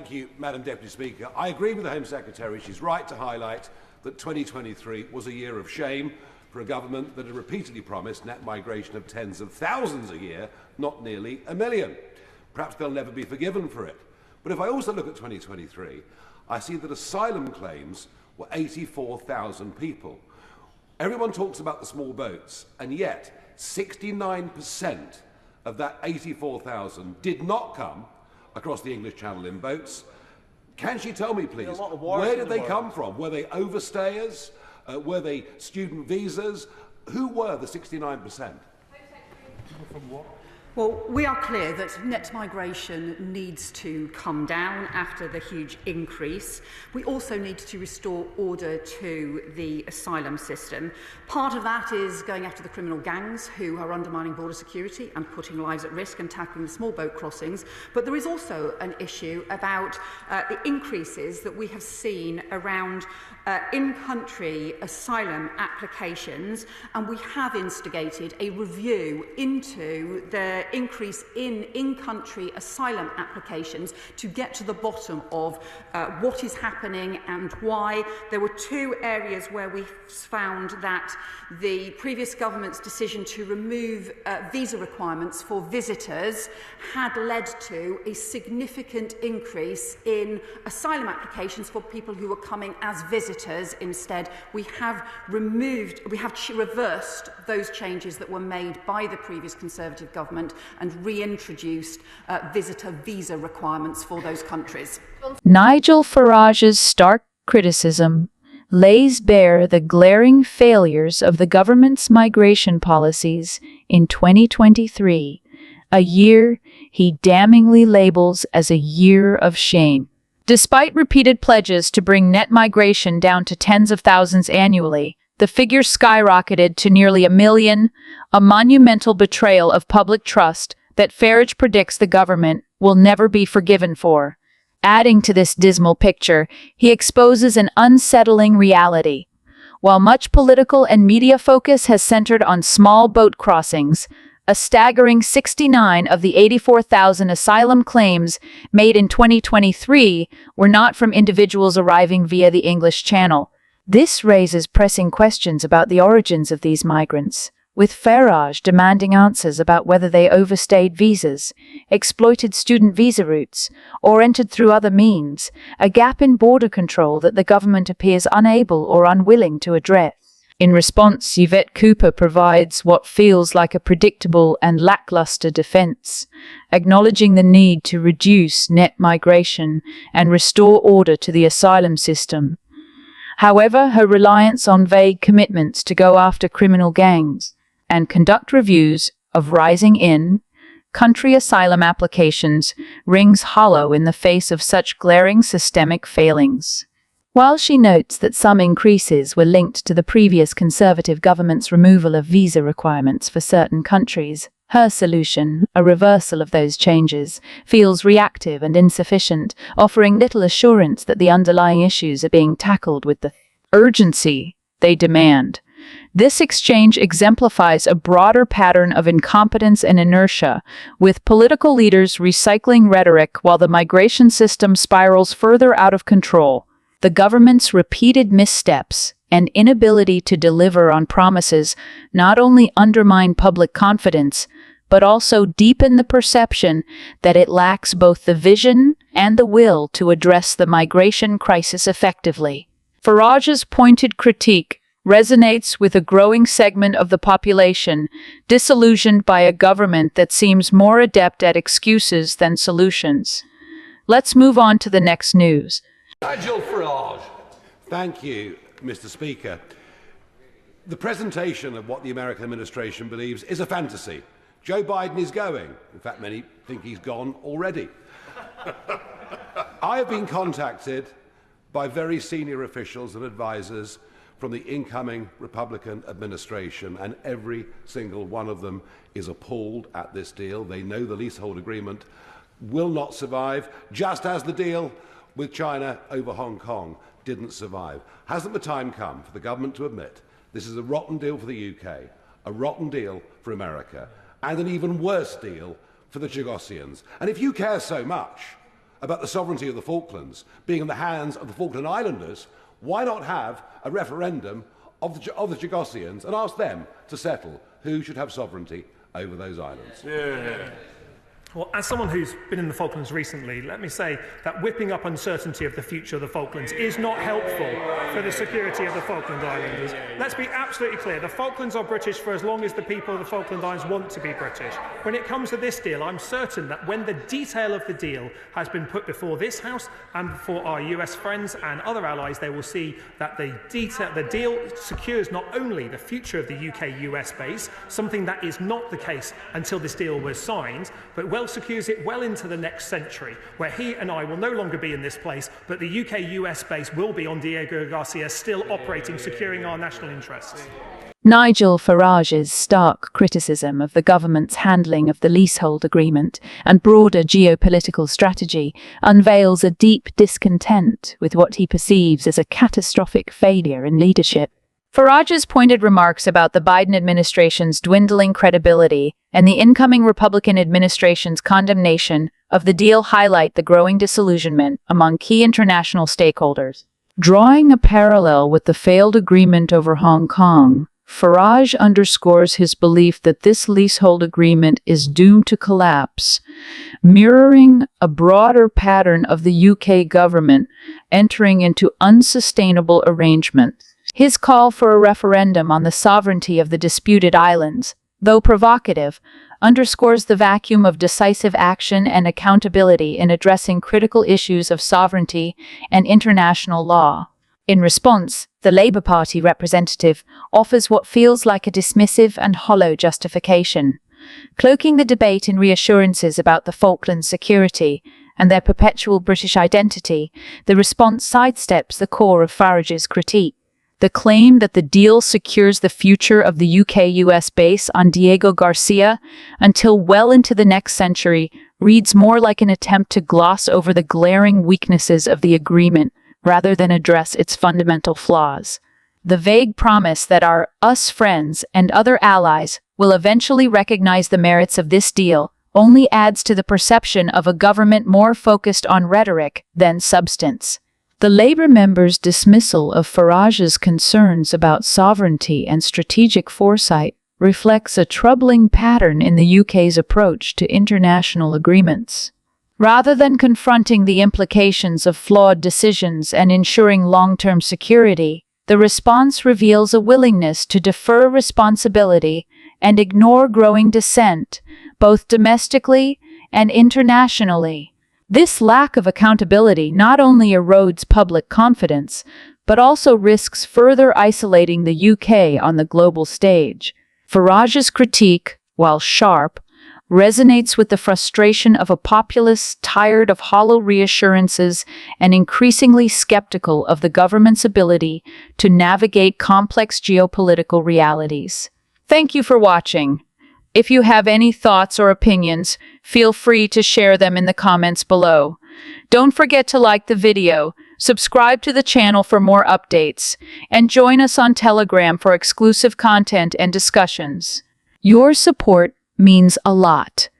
Thank you, Madam Deputy Speaker. I agree with the Home Secretary. She's right to highlight that 2023 was a year of shame for a government that had repeatedly promised net migration of tens of thousands a year, not nearly a million. Perhaps they'll never be forgiven for it. But if I also look at 2023, I see that asylum claims were 84,000 people. Everyone talks about the small boats, and yet 69% of that 84,000 did not come across the English Channel in boats. Can she tell me, please, where did they come from? Were they overstayers? Were they student visas? Who were the 69%? From what? Well, we are clear that net migration needs to come down after the huge increase. We also need to restore order to the asylum system. Part of that is going after the criminal gangs who are undermining border security and putting lives at risk and tackling the small boat crossings. But there is also an issue about the increases that we have seen around in-country asylum applications, and we have instigated a review into the increase in in-country asylum applications to get to the bottom of what is happening and why. There were two areas where we found that the previous government's decision to remove visa requirements for visitors had led to a significant increase in asylum applications for people who were coming as visitors. Instead, we have reversed those changes that were made by the previous Conservative government and reintroduced visitor visa requirements for those countries. Nigel Farage's stark criticism lays bare the glaring failures of the government's migration policies in 2023, a year he damningly labels as a year of shame. Despite repeated pledges to bring net migration down to tens of thousands annually, the figure skyrocketed to nearly 1 million, a monumental betrayal of public trust that Farage predicts the government will never be forgiven for. Adding to this dismal picture, he exposes an unsettling reality. While much political and media focus has centered on small boat crossings, a staggering 69 of the 84,000 asylum claims made in 2023 were not from individuals arriving via the English Channel. This raises pressing questions about the origins of these migrants, with Farage demanding answers about whether they overstayed visas, exploited student visa routes, or entered through other means, a gap in border control that the government appears unable or unwilling to address. In response, Yvette provides what feels like a predictable and lackluster defense, acknowledging the need to reduce net migration and restore order to the asylum system. However, her reliance on vague commitments to go after criminal gangs and conduct reviews of rising in-country asylum applications rings hollow in the face of such glaring systemic failings. While she notes that some increases were linked to the previous Conservative government's removal of visa requirements for certain countries, her solution, a reversal of those changes, feels reactive and insufficient, offering little assurance that the underlying issues are being tackled with the urgency they demand. This exchange exemplifies a broader pattern of incompetence and inertia, with political leaders recycling rhetoric while the migration system spirals further out of control. The government's repeated missteps and inability to deliver on promises not only undermine public confidence, but also deepen the perception that it lacks both the vision and the will to address the migration crisis effectively. Farage's pointed critique resonates with a growing segment of the population, disillusioned by a government that seems more adept at excuses than solutions. Let's move on to the next news. Nigel Farage. Thank you, Mr. Speaker. The presentation of what the American administration believes is a fantasy. Joe Biden is going. In fact, many think he's gone already. I have been contacted by very senior officials and advisors from the incoming Republican administration, and every single one of them is appalled at this deal. They know the leasehold agreement will not survive, just as the deal with China over Hong Kong didn't survive. Hasn't the time come for the government to admit this is a rotten deal for the UK, a rotten deal for America, and an even worse deal for the Chagossians? And if you care so much about the sovereignty of the Falklands being in the hands of the Falkland Islanders, why not have a referendum of the Chagossians and ask them to settle who should have sovereignty over those islands? Well, as someone who's been in the Falklands recently, let me say that whipping up uncertainty of the future of the Falklands is not helpful for the security of the Falkland Islanders. Let's be absolutely clear. The Falklands are British for as long as the people of the Falkland Islands want to be British. When it comes to this deal, I'm certain that when the detail of the deal has been put before this House and before our US friends and other allies, they will see that the deal secures not only the future of the UK-US base, something that is not the case until this deal was signed, but secures it well into the next century, where he and I will no longer be in this place, but the UK-US base will be on Diego Garcia, still operating, securing our national interests. Nigel Farage's stark criticism of the government's handling of the leasehold agreement and broader geopolitical strategy unveils a deep discontent with what he perceives as a catastrophic failure in leadership. Farage's pointed remarks about the Biden administration's dwindling credibility and the incoming Republican administration's condemnation of the deal highlight the growing disillusionment among key international stakeholders. Drawing a parallel with the failed agreement over Hong Kong, Farage underscores his belief that this leasehold agreement is doomed to collapse, mirroring a broader pattern of the UK government entering into unsustainable arrangements. His call for a referendum on the sovereignty of the disputed islands, though provocative, underscores the vacuum of decisive action and accountability in addressing critical issues of sovereignty and international law. In response, the Labour Party representative offers what feels like a dismissive and hollow justification, cloaking the debate in reassurances about the Falklands' security and their perpetual British identity. The response sidesteps the core of Farage's critique. The claim that the deal secures the future of the UK-US base on Diego Garcia until well into the next century reads more like an attempt to gloss over the glaring weaknesses of the agreement rather than address its fundamental flaws. The vague promise that our US friends and other allies will eventually recognize the merits of this deal only adds to the perception of a government more focused on rhetoric than substance. The Labour members' dismissal of Farage's concerns about sovereignty and strategic foresight reflects a troubling pattern in the UK's approach to international agreements. Rather than confronting the implications of flawed decisions and ensuring long-term security, the response reveals a willingness to defer responsibility and ignore growing dissent, both domestically and internationally. This lack of accountability not only erodes public confidence, but also risks further isolating the UK on the global stage. Farage's critique, while sharp, resonates with the frustration of a populace tired of hollow reassurances and increasingly skeptical of the government's ability to navigate complex geopolitical realities. Thank you for watching. If you have any thoughts or opinions, feel free to share them in the comments below. Don't forget to like the video, subscribe to the channel for more updates, and join us on Telegram for exclusive content and discussions. Your support means a lot.